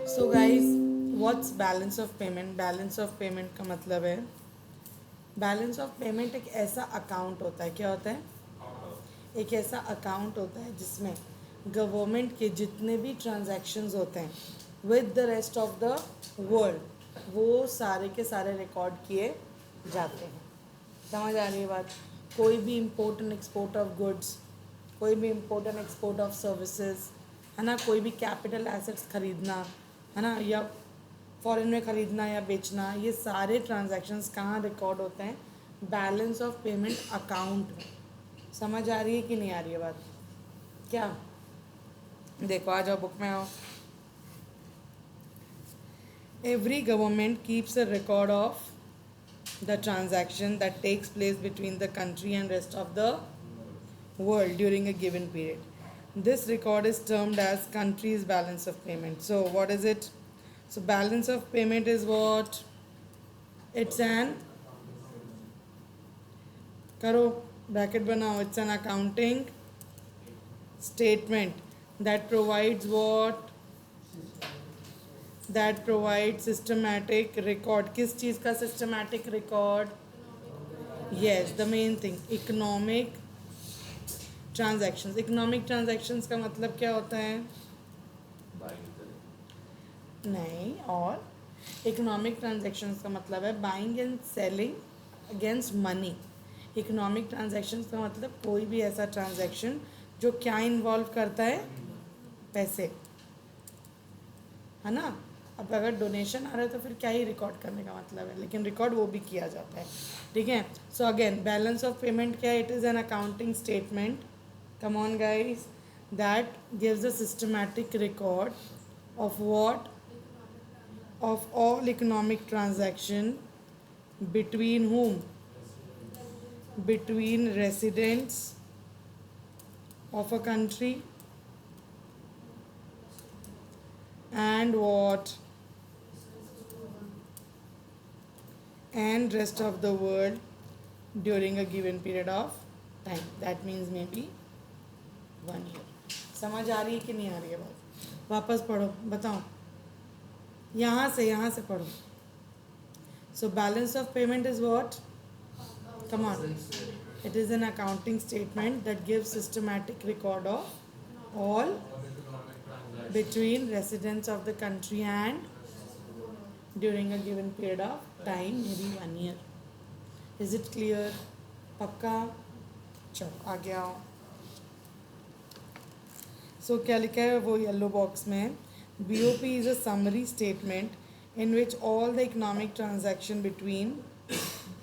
So guys, what's balance of payment? Balance of payment का मतलब है, बैलेंस ऑफ पेमेंट एक ऐसा अकाउंट होता है। क्या होता है? एक ऐसा अकाउंट होता है जिसमें गवर्नमेंट के जितने भी ट्रांजैक्शंस होते हैं with the rest of the world, वो सारे के सारे रिकॉर्ड किए जाते हैं। समझ आ रही है बात? कोई भी import and export of goods, कोई भी import and export of services, है ना, कोई भी कैपिटल एसेट्स खरीदना, है ना, या फॉरेन में ख़रीदना या बेचना, ये सारे ट्रांजैक्शंस कहाँ रिकॉर्ड होते हैं? बैलेंस ऑफ पेमेंट अकाउंट में। समझ आ रही है कि नहीं आ रही है बात? क्या? देखो, आ जाओ, बुक में आओ। Every government keeps a record of the transaction that takes place between the country and rest of the world during a given period. This record is termed as country's balance of payment. So what is it? So balance of payment is what? It's an, karo bracket banao, it's an accounting statement that provides what? That provides systematic record. किस चीज़ का systematic record? Yes, the main thing, economic transactions. Economic transactions का मतलब क्या होता है? नहीं, और economic transactions का मतलब है buying and selling against money. Economic transactions का मतलब कोई भी ऐसा ट्रांजैक्शन जो क्या इन्वॉल्व करता है? पैसे, है ना। अब अगर डोनेशन आ रहा है तो फिर क्या ही रिकॉर्ड करने का मतलब है, लेकिन रिकॉर्ड वो भी किया जाता है। ठीक है। So again, balance of payment क्या है? It is an accounting statement, come on guys, that gives a systematic record of what? Of all economic transaction between whom? Between residents of a country and what? And rest of the world during a given period of time. That means maybe 1 year. समझ आ रही है कि नहीं आ रही है बात? वापस पढ़ो, बताओ, यहाँ से पढ़ो। So balance of payment is what? Come on. It is an accounting statement that gives systematic record of all between residents of the country and during a given period of time, maybe 1 year. Is it clear? पक्का? चलो आगे आओ। सो क्या लिखा है वो yellow box में? BOP is a summary statement in which all the economic transaction between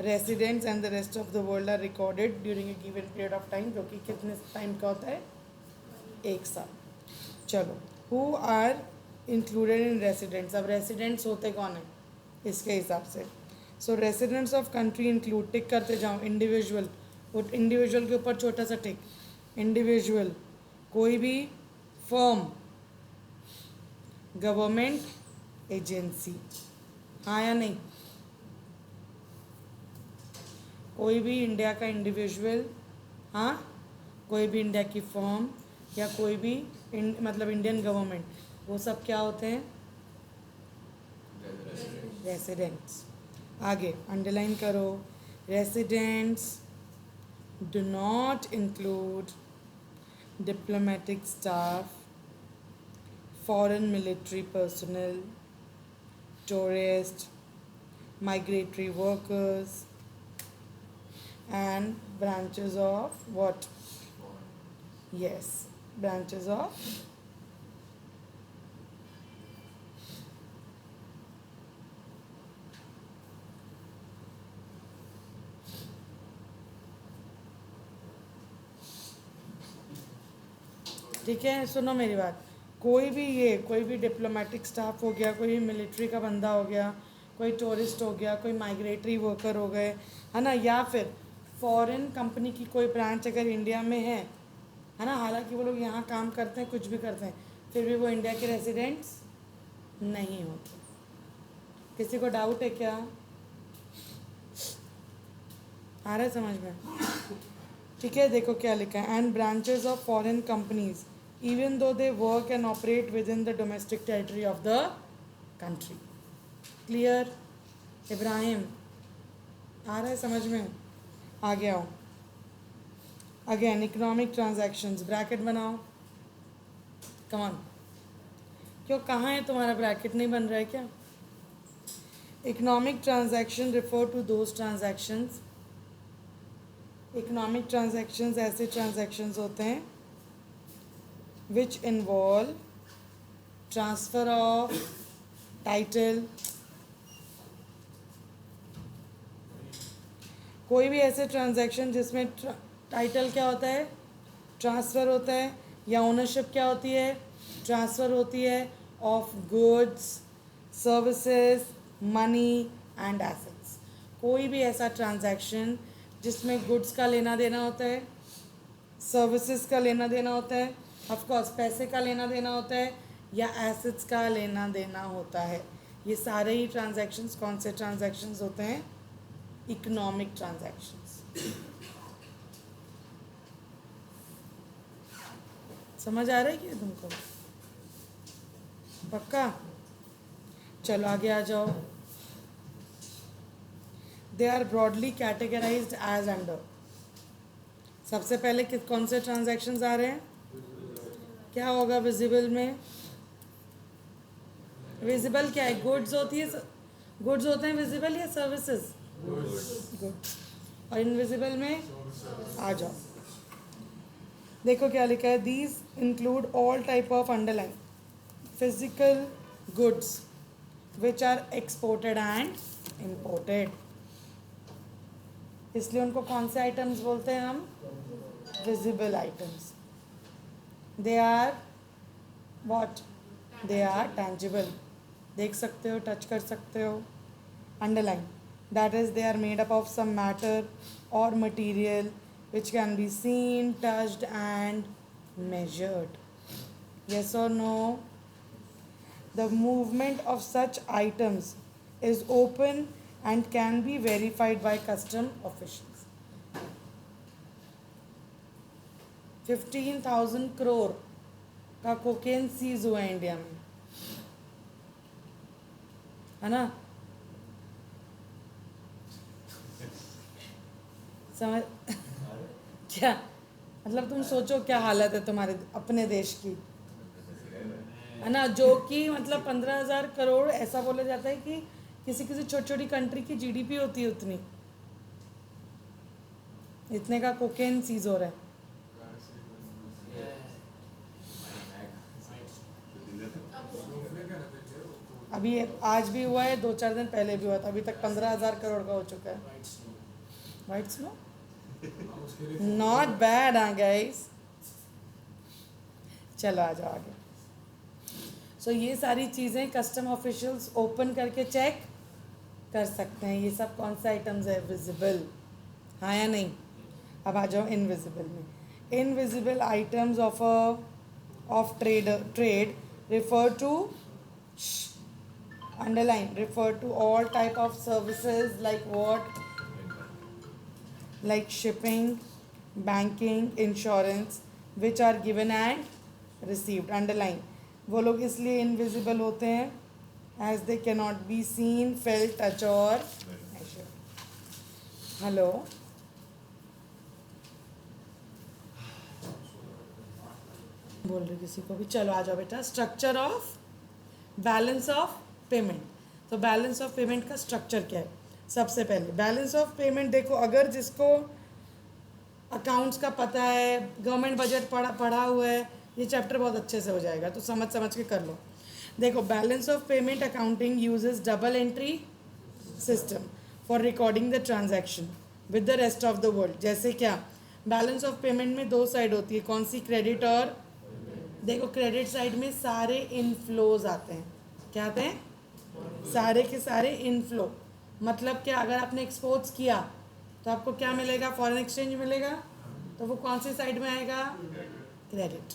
residents and the rest of the world are recorded during a given period of time, जो कि कितने टाइम का होता है? 1 साल। चलो, who are included in residents? अब residents होते कौन है इसके हिसाब से? सो रेसिडेंट्स ऑफ कंट्री इंक्लूड, टिक करते जाओ। इंडिविजुअल, वो इंडिविजुअल के ऊपर छोटा सा टिक। इंडिविजुअल, कोई भी फर्म, गवर्नमेंट एजेंसी, हाँ या नहीं? कोई भी इंडिया का इंडिविजुअल, हाँ, कोई भी इंडिया की फर्म या कोई भी मतलब इंडियन गवर्नमेंट, वो सब क्या होते हैं? रेसिडेंट्स। आगे अंडरलाइन करो, residents do not include diplomatic staff, foreign military personnel, tourists, migratory workers, and branches of what? Yes, branches of ठीक है, सुनो मेरी बात। कोई भी डिप्लोमेटिक स्टाफ हो गया, कोई भी मिलिट्री का बंदा हो गया, कोई टूरिस्ट हो गया, कोई माइग्रेटरी वर्कर हो गए, है ना, या फिर फॉरेन कंपनी की कोई ब्रांच अगर इंडिया में है ना, हालांकि वो लोग यहाँ काम करते हैं, कुछ भी करते हैं, फिर भी वो इंडिया के रेसिडेंट्स नहीं होते। किसी को डाउट है क्या? आ रहा है समझ में? ठीक है, देखो क्या लिखा है। And branches of foreign companies even though they work and operate within the domestic territory of the country. Clear? Ibrahim आ रहा है समझ में? आगे आओ। अगेन इकोनॉमिक ट्रांजैक्शंस, ब्रैकेट बनाओ। कम ऑन, क्यों कहाँ है तुम्हारा ब्रैकेट? नहीं बन रहा है क्या? Economic transaction refer to those transactions. Economic transactions ऐसे ट्रांजैक्शंस होते हैं which involve transfer of title. कोई भी ऐसे ट्रांजैक्शन जिसमें टाइटल क्या होता है? ट्रांसफ़र होता है, या ओनरशिप क्या होती है? ट्रांसफ़र होती है of goods, services, money and assets. कोई भी ऐसा ट्रांजैक्शन जिसमें गुड्स का लेना देना होता है, सर्विसेज का लेना देना होता है, ऑफ कोर्स पैसे का लेना देना होता है, या एसेट्स का लेना देना होता है, ये सारे ही ट्रांजैक्शंस कौन से ट्रांजैक्शंस होते हैं? Economic transactions. समझ आ रहा है क्या तुमको? पक्का? चलो आगे आ जाओ। They are broadly categorized as under. सबसे पहले कौन से ट्रांजैक्शंस आ रहे हैं? क्या होगा विजिबल में? विजिबल क्या है? गुड्स होती है, गुड्स होते हैं विजिबल, या सर्विसेज? गुड्स। और इनविजिबल में आ जाओ। देखो क्या लिखा है, these include all type of underline physical goods which are exported and imported. इसलिए उनको कौन से आइटम्स बोलते हैं हम? Visible items. They are what? They are tangible, देख सकते हो, टच कर सकते हो। Underline, that is they are made up of some matter और material which can be seen, touched and measured. Yes or no? The movement of such items is open and can be verified by custom officials. 15,000 crore का cocaine seize हुआ है India में, है ना? समझ क्या मतलब? तुम सोचो क्या हालत है तुम्हारे अपने देश की, है ना? जो कि मतलब 15,000 करोड़ ऐसा बोला जाता है कि किसी किसी छोटी छोटी कंट्री की जीडीपी होती है उतनी, इतने का कोकेन सीज हो रहा है। अभी आज भी हुआ है, 2-4 दिन पहले भी हुआ था, अभी तक 15,000 करोड़ का हो चुका है। वाइट स्नो नॉट बैड हाँ गाइस। चलो आ जाओ आगे। सो ये सारी चीज़ें कस्टम ऑफिशियल्स ओपन करके चेक कर सकते हैं। ये सब कौन से आइटम्स है? विजिबल, हाँ या नहीं? अब आ जाओ इनविजिबल में। Invisible items of trade refer to, underline, refer to all type of services like what? like shipping, banking, insurance, which are given and received. Underline, वो लोग इसलिए invisible होते हैं as they cannot be seen, felt, touch or measured. Hello, बोल रहे किसी को भी? चलो आ जाओ बेटा। Structure of balance of payment. तो बैलेंस ऑफ पेमेंट का स्ट्रक्चर क्या है? सबसे पहले बैलेंस ऑफ पेमेंट देखो, अगर जिसको अकाउंट्स का पता है, गवर्नमेंट बजट पढ़ा हुआ है, ये चैप्टर बहुत अच्छे से हो जाएगा, तो समझ के कर लो। देखो, balance of payment accounting uses double entry system for recording the transaction with the rest of the world. जैसे क्या? बैलेंस ऑफ पेमेंट में 2 साइड होती है, कौन सी? क्रेडिट और, देखो क्रेडिट साइड में सारे इनफ्लोज आते हैं। क्या आते हैं? सारे के सारे इनफ्लो। मतलब क्या? अगर आपने एक्सपोर्ट्स किया तो आपको क्या मिलेगा? फॉरेन एक्सचेंज मिलेगा, तो वो कौन सी साइड में आएगा? क्रेडिट।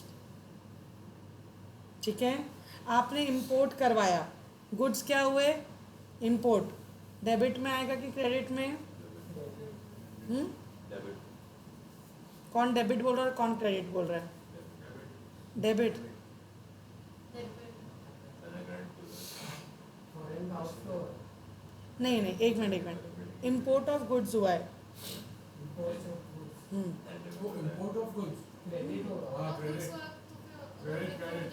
ठीक है। आपने इंपोर्ट करवाया, गुड्स क्या हुए? इंपोर्ट, डेबिट में आएगा कि क्रेडिट में? कौन डेबिट बोल रहा है, कौन क्रेडिट बोल रहा है? डेबिट। नहीं नहीं, एक मिनट एक मिनट, इम्पोर्ट ऑफ गुड्स हुआ है। हम्म, इम्पोर्ट ऑफ गुड्स क्रेडिट होगा। हाँ क्रेडिट क्रेडिट क्रेडिट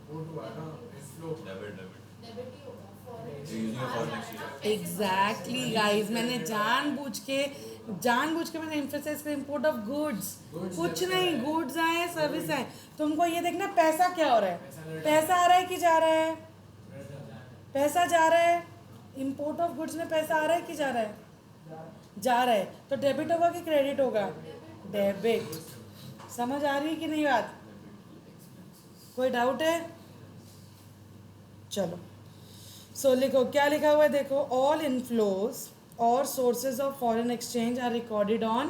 वो तो है ना फ्लो डेबिट डेबिट ही होगा फॉरेन एग्जैक्टली गाइस, मैंने जानबूझ के मैंने एम्फेसाइज किया इम्पोर्ट ऑफ गुड्स। कुछ नहीं, गुड्स आए सर्विस आए, तुमको ये देखना पैसा क्या हो रहा है, पैसा आ रहा है कि जा रहा है, पैसा जा रहा है। इम्पोर्ट ऑफ गुड्स में पैसा आ रहा है कि जा रहा है, जा रहा है, तो डेबिट होगा कि क्रेडिट होगा, डेबिट। समझ आ रही है कि नहीं बात, कोई डाउट है? चलो, सो लिखो क्या लिखा हुआ है, देखो, ऑल इनफ्लोज और sources of foreign exchange are recorded on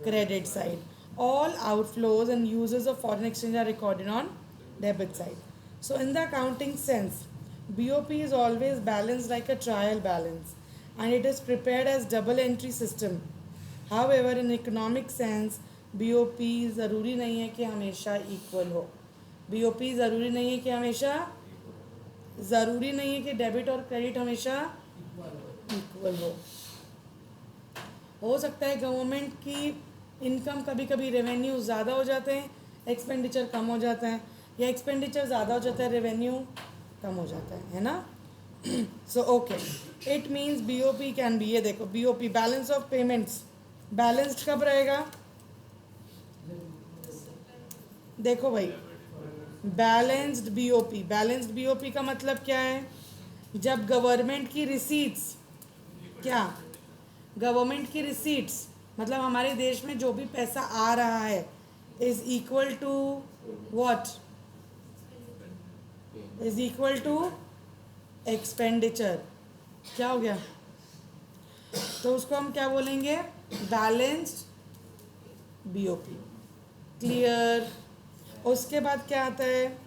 credit side, all outflows and uses of foreign exchange are recorded on debit side. So in the accounting sense, BOP is always balanced like a trial balance and it is prepared as double entry system. However, in economic sense, BOP ज़रूरी नहीं है कि हमेशा equal हो। BOP ज़रूरी नहीं है कि हमेशा, ज़रूरी नहीं है कि डेबिट और क्रेडिट हमेशा इक्वल हो सकता है गवर्नमेंट की इनकम कभी कभी रेवेन्यू ज़्यादा हो जाते हैं, एक्सपेंडिचर कम हो जाता है, या एक्सपेंडिचर ज़्यादा हो जाता है, रेवेन्यू कम हो जाता है ना। So okay, it means BOP can be, ये देखो BOP balance of payments balanced कब रहेगा, देखो भाई, बैलेंस्ड BOP, बैलेंस्ड BOP का मतलब क्या है, जब गवर्नमेंट की रिसीट्स, क्या गवर्नमेंट की रिसीट्स मतलब हमारे देश में जो भी पैसा आ रहा है is equal to what, is equal to expenditure. क्या हो गया, तो उसको हम क्या बोलेंगे, बैलेंस्ड BOP। क्लियर? उसके बाद क्या आता है,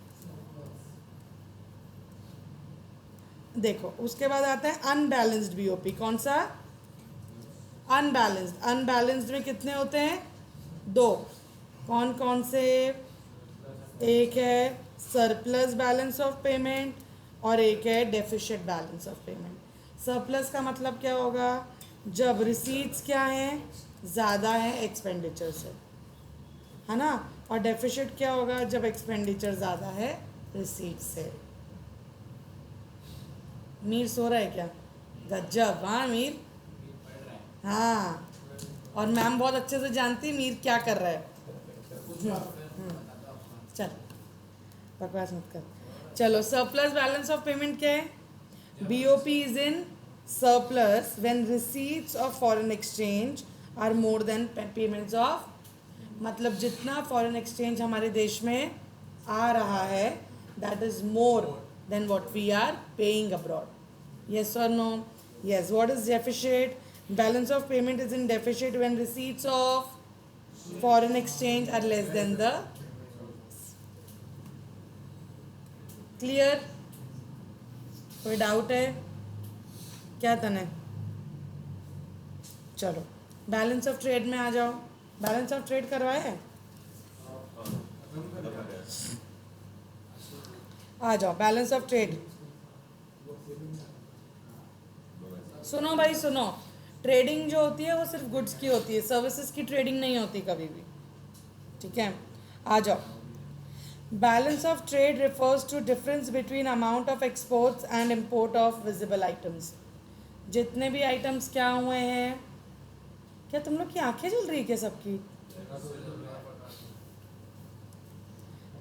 देखो उसके बाद आता है अनबैलेंस्ड BOP। कौन सा, अनबैलेंस्ड। अनबैलेंस्ड में कितने होते हैं, दो। कौन कौन से, एक है सरप्लस बैलेंस ऑफ पेमेंट और एक है deficit balance of payment. Surplus का मतलब क्या होगा, जब रिसीट्स क्या हैं, ज़्यादा है एक्सपेंडिचर से, है ना, और डेफिशिट क्या होगा, जब एक्सपेंडिचर ज़्यादा है रिसीट से। मीर सो रहा है क्या, गज्जब, हाँ मीर, हाँ, और मैम बहुत अच्छे से जानती मीर क्या कर रहा है। चल बकवास मत कर। चलो, सरप्लस बैलेंस ऑफ पेमेंट क्या है, BOP is in surplus when receipts of foreign exchange are more than payments of, मतलब जितना फॉरेन एक्सचेंज हमारे देश में आ रहा है that is more than what we are paying abroad. Yes और no? Yes. What is deficit, balance of payment is in deficit when receipts of foreign exchange are less than the, clear? कोई doubt है क्या तने? चलो balance of trade में आ जाओ। Balance of trade करवाए हैं, आ जाओ बैलेंस ऑफ ट्रेड। सुनो भाई सुनो, ट्रेडिंग जो होती है वो सिर्फ गुड्स की होती है, सर्विसेज की ट्रेडिंग नहीं होती कभी भी, ठीक है? आ जाओ। Balance of trade refers to difference between amount of exports and import of visible items. जितने भी आइटम्स क्या हुए हैं, क्या तुम लोग की आंखें जल रही है क्या सबकी?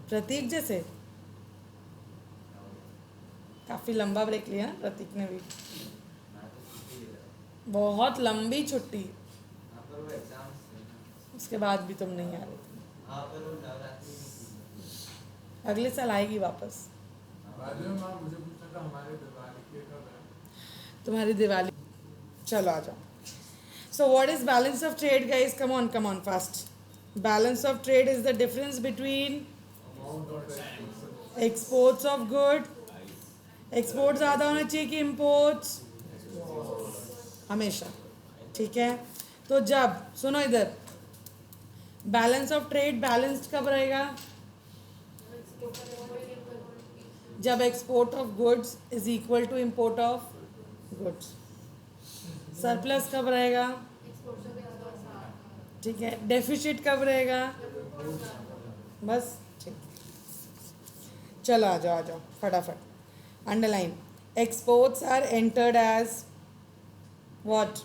प्रतीक जैसे काफ़ी लंबा ब्रेक लिया ना प्रतीक ने भी, बहुत लंबी छुट्टी, उसके बाद भी तुम नहीं आ रहे थे। अगले साल आएगी वापस। तुम्हारी दिवाली, चलो आ जाओ। So what is balance of trade guys, come on fast. Balance of trade is the difference between exports of good, export ज़्यादा होना चाहिए कि इम्पोर्ट्स, हमेशा, ठीक है? तो जब, सुनो इधर, बैलेंस ऑफ ट्रेड बैलेंस्ड कब रहेगा, जब export of goods is equal to import of goods. Surplus कब रहेगा? ठीक है। डेफिसिट कब रहेगा? बस ठीक। चलो आ जाओ फटाफट। Underline. Exports are entered as what?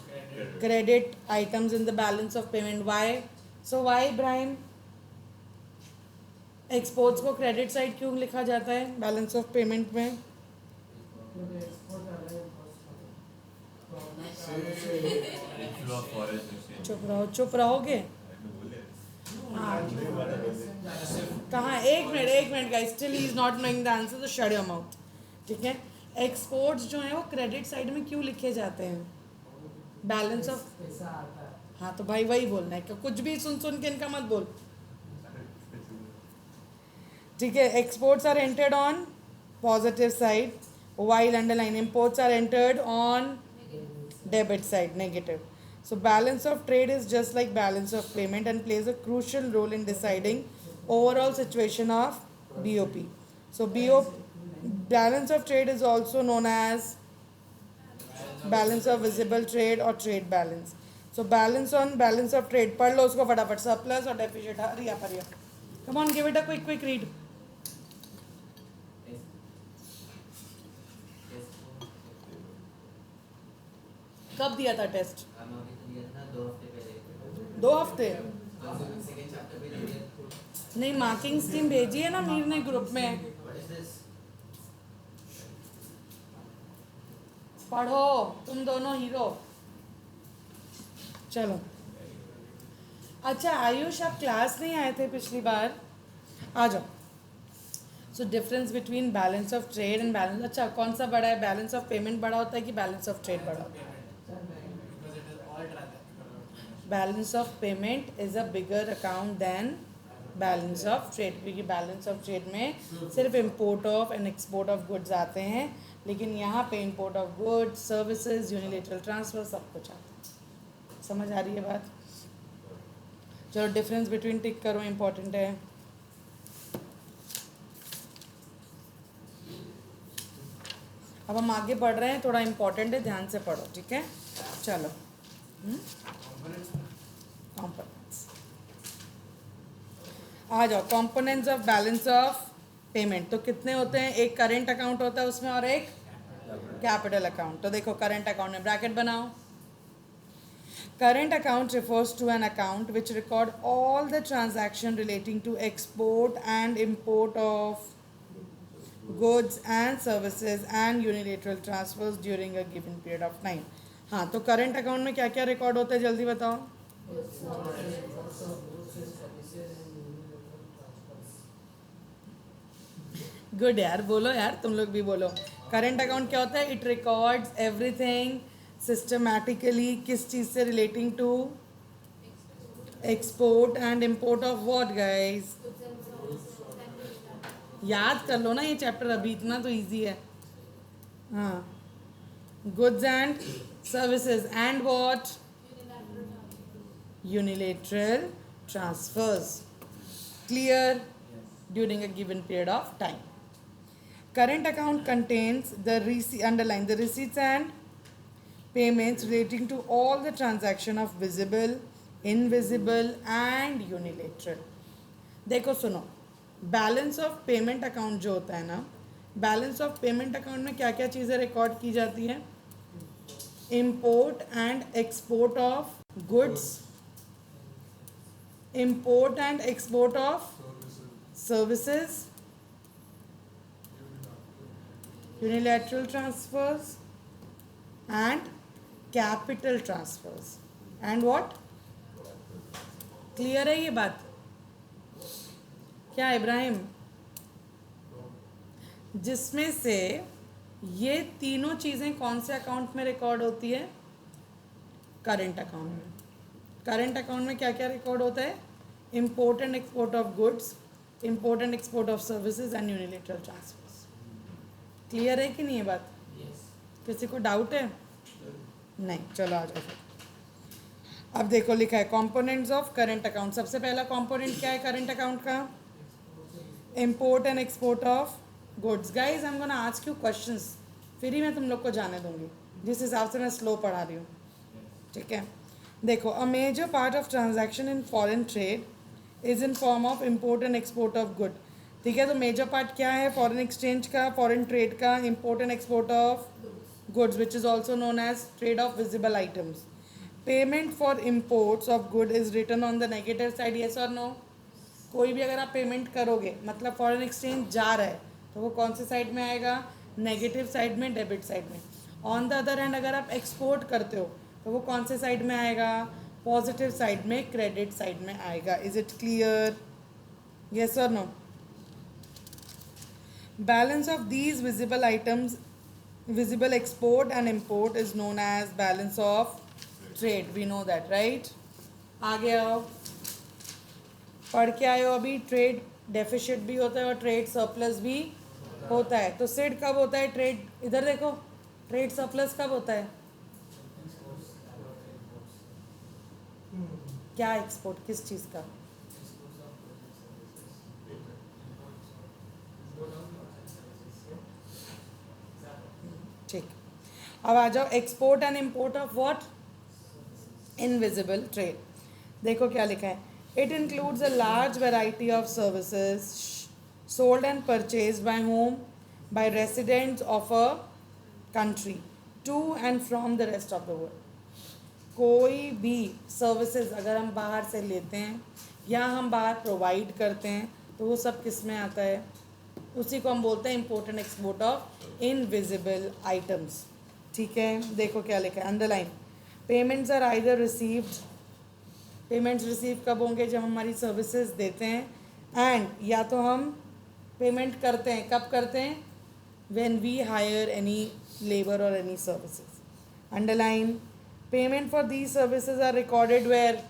Credit items in the balance of payment. Why? So why Ibrahim exports को क्रेडिट साइड क्यों लिखा जाता है बैलेंस ऑफ पेमेंट में? चुप रहोगे? हाँ। कहाँ? एक minute guys, still he is not knowing the answer, तो शट योर माउथ। ठीक है। एक्सपोर्ट्स जो है वो क्रेडिट साइड में क्यों लिखे जाते हैं? Balance of. हाँ तो भाई वही बोलना है कि कुछ भी सुन के इनका मत बोल। ठीक है। Exports are entered on positive side, while underline imports are entered on debit side, negative. So balance of trade is just like balance of payment and plays a crucial role in deciding overall situation of BOP. So balance of trade is also known as balance of visible trade or trade balance. So balance of trade, पढ़ लो उसको फटाफट। surplus और deficit, hurry up. Come on, give it a quick read. कब दिया था test? 2 हफ्ते? नहीं, marking scheme भेजी है ना मीर ने ग्रुप में। पढ़ो तुम दोनों हीरो। चलो अच्छा आयुष, आप क्लास नहीं आए थे पिछली बार, आ जाओ। So difference between balance of trade and balance, अच्छा कौन सा बड़ा है? बैलेंस ऑफ पेमेंट बड़ा होता है कि बैलेंस ऑफ ट्रेड बड़ा होता है? Balance of payment is a bigger account than balance of trade, क्योंकि बैलेंस ऑफ ट्रेड में सिर्फ import of and export of goods आते हैं, लेकिन यहाँ पे import of goods, services, unilateral transfer सब कुछ आता है। समझ आ रही है बात? चलो डिफरेंस बिटवीन टिक करो, इम्पोर्टेंट है। अब हम आगे पढ़ रहे हैं, थोड़ा इम्पोर्टेंट है, ध्यान से पढ़ो, ठीक है? चलो कंपोनेंट्स आ जाओ। Components of balance of payment तो कितने होते हैं? एक करेंट अकाउंट होता है उसमें और एक कैपिटल अकाउंट। तो देखो करंट अकाउंट में ब्रैकेट बनाओ। Current account refers to an account which record all the transaction relating to export and import of goods and services and unilateral transfers during a given period of time. हाँ तो current account में क्या क्या record होता है जल्दी बताओ। Good यार, बोलो यार, तुम लोग भी बोलो। करंट अकाउंट क्या होता है? इट रिकॉर्ड्स एवरीथिंग सिस्टमैटिकली, किस चीज़ से? Relating to export and import of what guys? याद कर लो ना ये चैप्टर, अभी इतना तो इजी है। हाँ, goods and services and what? Unilateral transfers. Clear? During a given period of time. Current account contains the underline the receipts and payments relating to all the transaction of visible, invisible and unilateral. देखो सुनो, balance of payment account जो होता है ना, balance of payment account में क्या क्या चीज़ें रिकॉर्ड की जाती हैं? Import and export of goods, import and export of services, unilateral transfers and capital transfers and what? Clear है ये बात? क्या इब्राहिम? जिसमें से ये तीनों चीज़ें कौन से अकाउंट में रिकॉर्ड होती है? करंट अकाउंट में। करंट अकाउंट में क्या क्या रिकॉर्ड होता है? Import and export of goods, import and export of services and unilateral transfers. Clear है कि नहीं ये बात? किसी को डाउट है? नहीं, चलो आ जाओ फिर। अब देखो लिखा है कंपोनेंट्स ऑफ करंट अकाउंट। सबसे पहला कंपोनेंट क्या है करंट अकाउंट का? Import and export of goods. Guys I am gonna ask you questions, फिर ही मैं तुम लोग को जाने दूंगी, जिस हिसाब से मैं स्लो पढ़ा रही हूँ, ठीक है। देखो, a major part of transaction in foreign trade is in form of import and export of good. ठीक है, तो मेजर पार्ट क्या है फॉरेन एक्सचेंज का, फॉरेन ट्रेड का? Import and export of goods, which is also known as trade of visible items. Payment for imports of good is written on the negative side, yes और no? कोई भी अगर आप payment करोगे, मतलब foreign exchange जा रहा है, तो वो कौन से साइड में आएगा? नेगेटिव साइड में, डेबिट साइड में। ऑन द अदर हैंड अगर आप एक्सपोर्ट करते हो, तो वो कौन से साइड में आएगा? पॉजिटिव साइड में, क्रेडिट साइड में आएगा। Is it clear? येस और no? Balance of these visible items, visible export and import is known as balance of trade. We know that, right? आगे आओ, पढ़ के आए हो अभी। ट्रेड डेफिसिट भी होता है और ट्रेड सरप्लस भी होता है। तो सिड कब होता है? ट्रेड, इधर देखो, ट्रेड सरप्लस कब होता है? क्या एक्सपोर्ट, किस चीज़ का? ठीक, अब आ जाओ export and import of what? Invisible trade. देखो क्या लिखा है, it includes a large variety of services sold and purchased by home, by residents of a country to and from the rest of the world. कोई भी services अगर हम बाहर से लेते हैं या हम बाहर प्रोवाइड करते हैं, तो वो सब किस में आता है? उसी को हम बोलते हैं import and export of invisible items. ठीक है, देखो क्या लिखा है, underline. Payments are either received, payments receive कब होंगे? जब हमारी सर्विसेज देते हैं, एंड या तो हम पेमेंट करते हैं, कब करते हैं? When we hire any labour और any services. Underline, payment for these services are recorded where?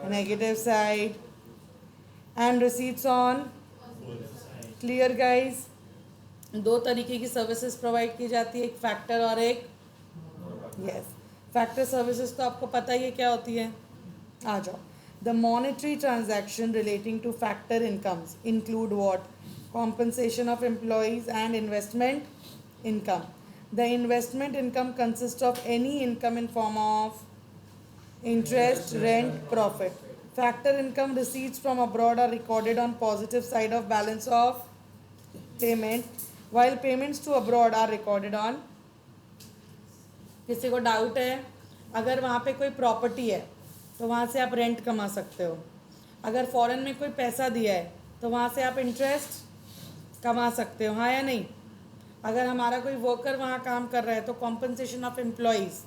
Negative side, and receipts on? Clear guys? दो तरीके की सर्विसेज प्रोवाइड की जाती है, एक फैक्टर और एक यस। फैक्टर सर्विसेज तो आपको पता ही है क्या होती है। आ जाओ, the monetary transaction relating two factor incomes include what? Compensation of employees and investment income. The investment income consist of any income in form of interest, rent, profit. Factor income receipts from abroad are recorded on positive side of balance of payment, while payments to abroad are recorded on। किसी को doubt है? अगर वहाँ पे कोई property है तो वहाँ से आप रेंट कमा सकते हो। अगर फॉरेन में कोई पैसा दिया है तो वहाँ से आप इंटरेस्ट कमा सकते हो, हाँ या नहीं? अगर हमारा कोई वर्कर वहाँ काम कर रहा है तो कॉम्पनसेशन ऑफ एम्प्लॉयज़,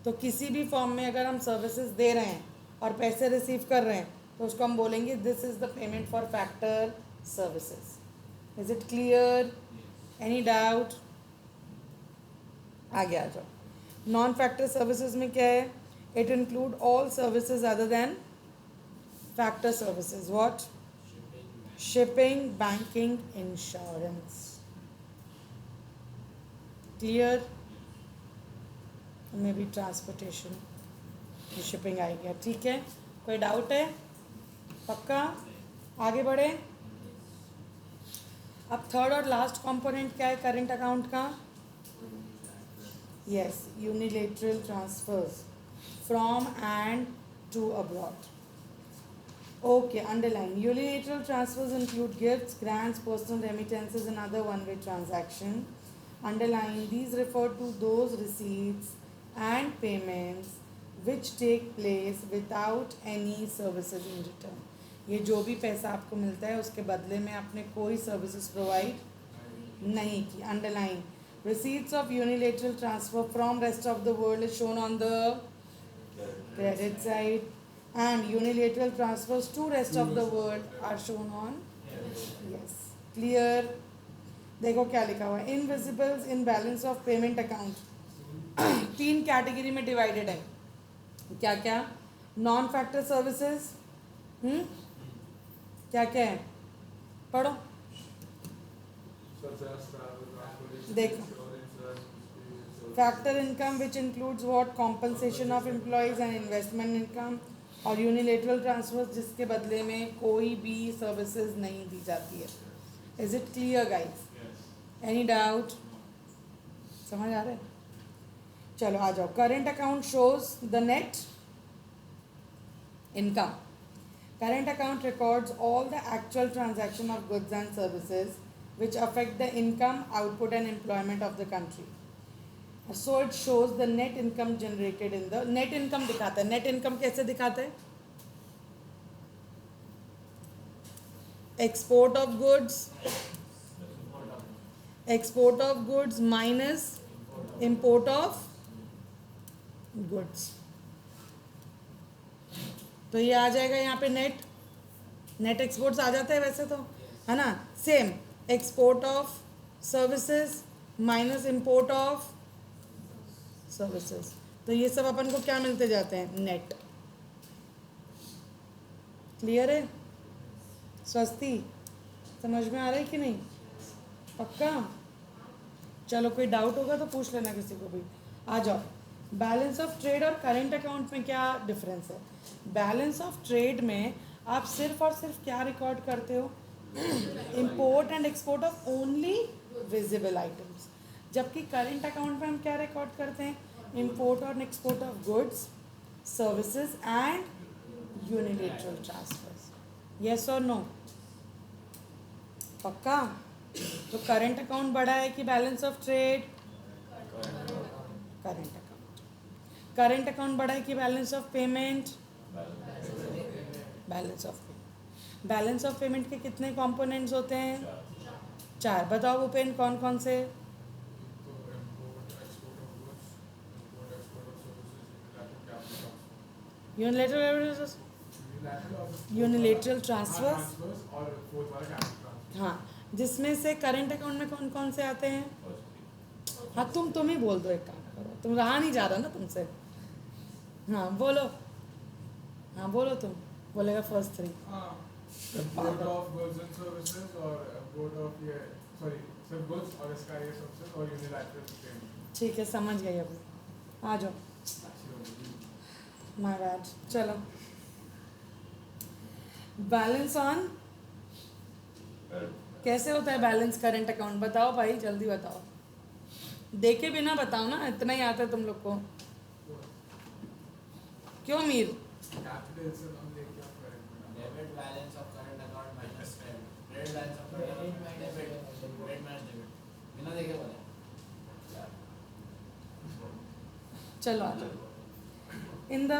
तो किसी भी फॉर्म में अगर हम सर्विसेज दे रहे हैं और पैसे रिसीव कर रहे हैं, तो उसको हम बोलेंगे this is the payment for factor services. Is it clear? Any doubt? आगे आ जाओ। नॉन फैक्टर सर्विसेज में क्या है? It include all services other than factor services. What? Shipping, banking, insurance. Clear? May be transportation, shipping I गया, ठीक है। कोई डाउट है? पक्का? आगे बढ़े। अब थर्ड और लास्ट कंपोनेंट क्या है करंट अकाउंट का? Yes, unilateral transfers from and to abroad. Okay, underline. Unilateral transfers include gifts, grants, personal remittances and other one way transaction. Underline, these refer to those receipts and payments which take place without any services in return। ये जो भी पैसा आपको मिलता है उसके बदले में आपने कोई सर्विसेज प्रोवाइड नहीं की। Underline, receipts of unilateral transfer from rest of the world is shown on the credit side, and unilateral transfers to rest of the world are shown on yes। Clear? देखो क्या लिखा हुआ है, invisibles in balance of payment account 3 category में divided है। क्या क्या? Non factor services, क्या क्या है? पढ़ो, देखो। Factor income which includes what? Compensation of employees and investment income. और यूनिलेटरल ट्रांसफर जिसके बदले में कोई भी सर्विसेज नहीं दी जाती है। Is it clear guys? Any doubt? समझ आ रहा है? चलो आ जाओ. Current account shows the net income. Current account records all the actual transaction of goods and services which affect the income, output and employment of the country. So it shows the net income generated in the net income दिखाता है. Net income कैसे दिखाता है? Export of goods, export of goods minus import of goods. तो ये आ जाएगा यहाँ पे नेट. नेट एक्सपोर्ट्स आ जाता है वैसे तो, है ना? Same export of services minus import of services. तो ये सब अपन को क्या मिलते जाते हैं? नेट. क्लियर है? स्वस्ति समझ में आ रहा है कि नहीं? पक्का? चलो कोई डाउट होगा तो पूछ लेना किसी को भी. आ जाओ. बैलेंस ऑफ ट्रेड और करेंट अकाउंट में क्या डिफरेंस है? बैलेंस ऑफ ट्रेड में आप सिर्फ और सिर्फ क्या रिकॉर्ड करते हो? Import and export of only visible items. जबकि करेंट अकाउंट में हम क्या रिकॉर्ड करते हैं? इंपोर्ट और export of goods, services and unilateral transfers. Yes और नो? पक्का? तो करेंट अकाउंट बड़ा है कि balance of trade? Current account. Current account बड़ा है कि balance of payment? Balance of payment. Balance of payment के कितने कंपोनेंट्स होते हैं? 4. बताओ भूपेन कौन कौन से? Unilateral transfers. हाँ, जिसमें से करेंट अकाउंट में कौन कौन से आते हैं? हाँ तुम ही बोल दो. एक काम करो, तुम रहा नहीं जा रहा ना तुमसे. हाँ बोलो. हाँ बोलो. तुम बोलेगा first 3. Import of goods and services or import of सिर्फ goods और इसका ये services और unilateral payment. ठीक है समझ गई. अभी आ जाओ. My bad. चलो. बैलेंस ऑन कैसे होता है? बैलेंस करेंट अकाउंट बताओ भाई, जल्दी बताओ. देखे बिना बताओ ना, इतना ही आता है तुम लोग को. क्यों मीर? Capital से हम लेके आप करेंगे. Debit balance of current account minus credit. Credit balance of current account minus debit. Credit minus debit. बिना देखे बोले. चलो आ जाओ. In the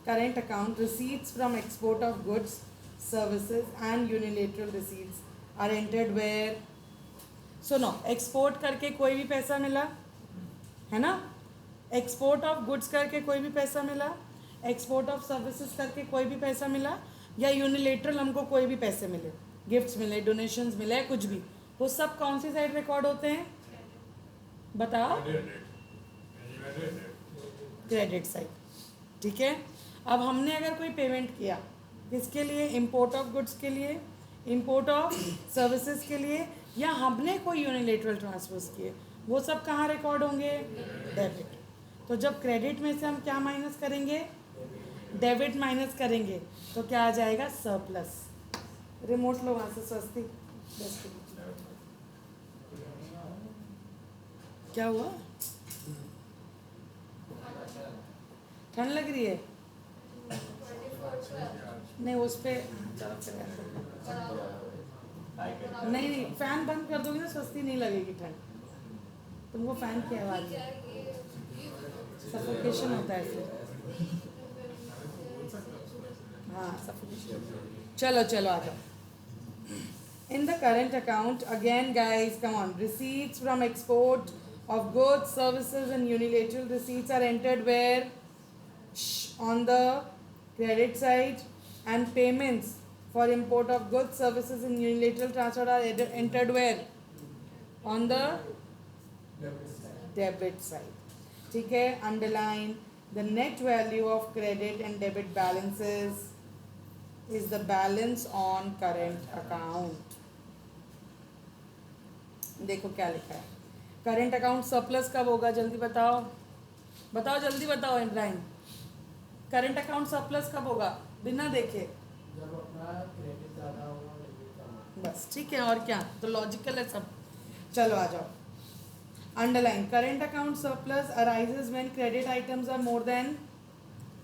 current account receipts from export of goods, services and unilateral receipts are entered where? सुनो, export करके कोई भी पैसा मिला है ना? एक्सपोर्ट ऑफ गुड्स करके कोई भी पैसा मिला, एक्सपोर्ट ऑफ सर्विसेज करके कोई भी पैसा मिला, या यूनिलेटरल हमको कोई भी पैसे मिले, गिफ्ट्स मिले, डोनेशंस मिले, कुछ भी, वो सब कौन सी साइड रिकॉर्ड होते हैं? बताओ. Credit side. ठीक है. अब हमने अगर कोई पेमेंट किया, किसके लिए? इंपोर्ट ऑफ गुड्स के लिए, इंपोर्ट ऑफ सर्विसेज के लिए, या हमने कोई यूनिलेटरल ट्रांसफर्स किए, वो सब कहाँ रिकॉर्ड होंगे? डेबिट. तो जब क्रेडिट में से हम क्या माइनस करेंगे? डेबिट माइनस करेंगे, तो क्या आ जाएगा? सरप्लस. रिमोट लो वहाँ से. स्वस्ति क्या हुआ? ठंड लग रही है? नहीं उस पर नहीं फैन बंद कर दोगे ना, स्वस्ति नहीं लगेगी ठंड. तुमको फैन की आवाज़ सफोकेशन होता है फिर. हाँ सफोकेशन. चलो चलो आ जाओ. In the current account, again guys, come on, receipts from export of goods, services and unilateral receipts are entered where? On the credit side, and payments for import of goods, services and unilateral transfer are entered where? On the debit side. ठीक है. Underline the net value of credit and debit balances is the balance on current account. देखो क्या लिखा है. Current account surplus कब होगा? जल्दी बताओ. बताओ जल्दी बताओ इब्राहिम. करंट अकाउंट सरप्लस कब होगा? बिना देखे. जब अपना क्रेडिट ज़्यादा होगा, डेबिट कम होगा. बस ठीक है, और क्या, तो लॉजिकल है सब। चलो आ जाओ। Underline current account surplus arises when credit items are more than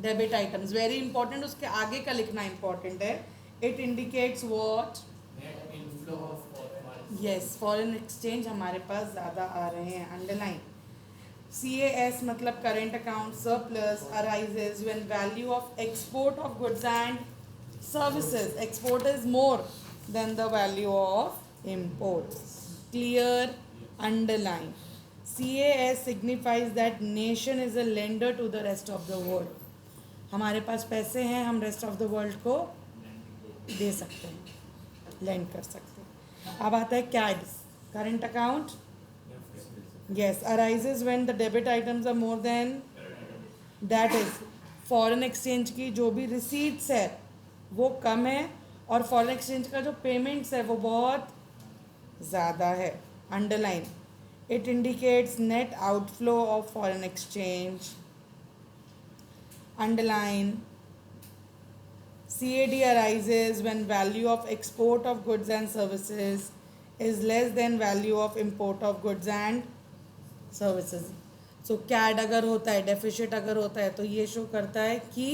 debit items. Very important, उसके आगे का लिखना इंपॉर्टेंट है। It indicates what, net inflow of foreign yes, foreign exchange हमारे पास ज़्यादा आ रहे हैं। अंडरलाइन CAS मतलब current account surplus arises when value of export of goods and services, export is more than the value of import. Clear? Underline. CAS signifies that nation is a lender to the rest of the world. हमारे पास पैसे हैं, हम rest of the world को दे सकते हैं, land कर सकते हैं। अब आता है CAD, current account, yes, arises when the debit items are more than, that is foreign exchange की जो भी रिसीट्स है वो कम है और फॉरेन एक्सचेंज का जो पेमेंट्स है वो बहुत ज़्यादा है। Underline, it indicates net outflow of foreign exchange. Underline, CAD arises when value of export of goods and services is less than value of import of goods and services. So CAD अगर होता है, deficit अगर होता है, तो ये show करता है कि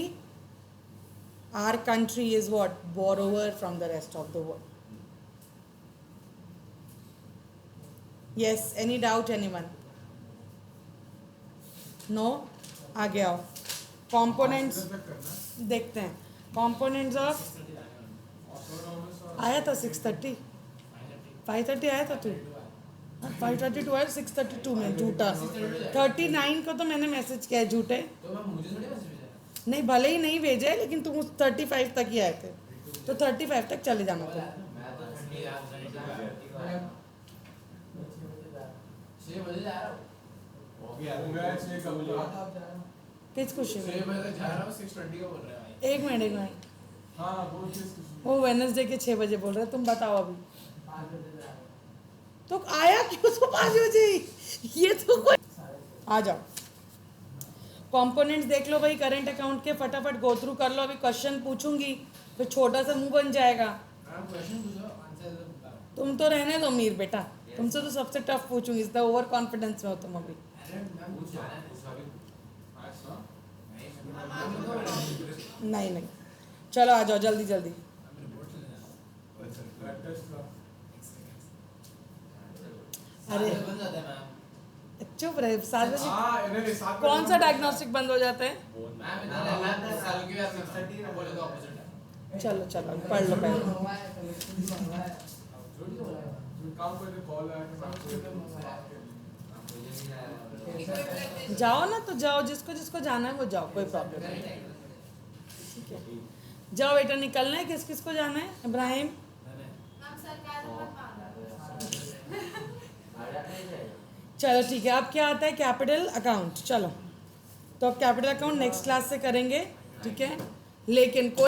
our country is what, borrower from the rest of the world. Yes, any doubt anyone? No? आगे आओ। Components देखते हैं। Components of, आया था 6:30, 5:30 आया था तू, 5:32 आया, 6:32 में झूठा। 39 को तो मैंने मैसेज किया है झूठे, तो मैं मुझे थोड़ी मैसेज भेजा नहीं भले ही नहीं भेजे लेकिन तुम 35 तक ही आए थे, तो 35 तक चले जाना था। मैं तो ठंडी याद नहीं 6 बजे जा रहा हूँ हो गया मैं 6 कब बोला? किस खुशी 6 में? बजे तक जा रहा हूँ 6:20 को बोल रहे हैं भाई। एक मिनट, हाँ वो किस खुशी में? वो वेडनेसडे के 6 बजे बोल रहे हैं, तुम बताओ अभी। तो आया क्यों तो 5 बजे? ये तो कोई, आ जाओ। कंपोनेंट्स देख लो भाई करंट अकाउंट के, फटाफट गो थ्रू कर लो। अभी क्वेश्चन पूछूंगी तो छोटा सा मुंह बन जाएगा। मैम क्वेश्चन पूछो, आंसर दो बता। तुम तो रहने दो मीर बेटा, तुमसे तो सबसे टफ पूछूंगी, इतना ओवर कॉन्फिडेंस में हो तुम अभी। अरे मैम पूछ रहा है आज ना? नहीं नहीं, चलो आ जाओ जल्दी जल्दी। ब्लड टेस्ट का अरे बन जाता है मैम। चुप रहे, 7 बजे हाँ नहीं 7 कौन सा डायग्नोस्टिक बंद हो जाता है? मैम इधर है मैम साल की बात में बोले तो ऑपोजिट है। चलो चलो पढ़ लो पहले। जो काम करते कॉल आया कि आपको जाओ ना तो जाओ, जिसको जिसको जाना है वो जाओ, कोई प्रॉब्लम नहीं। ठीक है, जाओ बेटा, निकलना है। किस किस को जाना है? इब्राहिम, चलो ठीक है। अब क्या आता है? Capital account. चलो तो अब कैपिटल अकाउंट नेक्स्ट क्लास से करेंगे, ठीक है, लेकिन कोई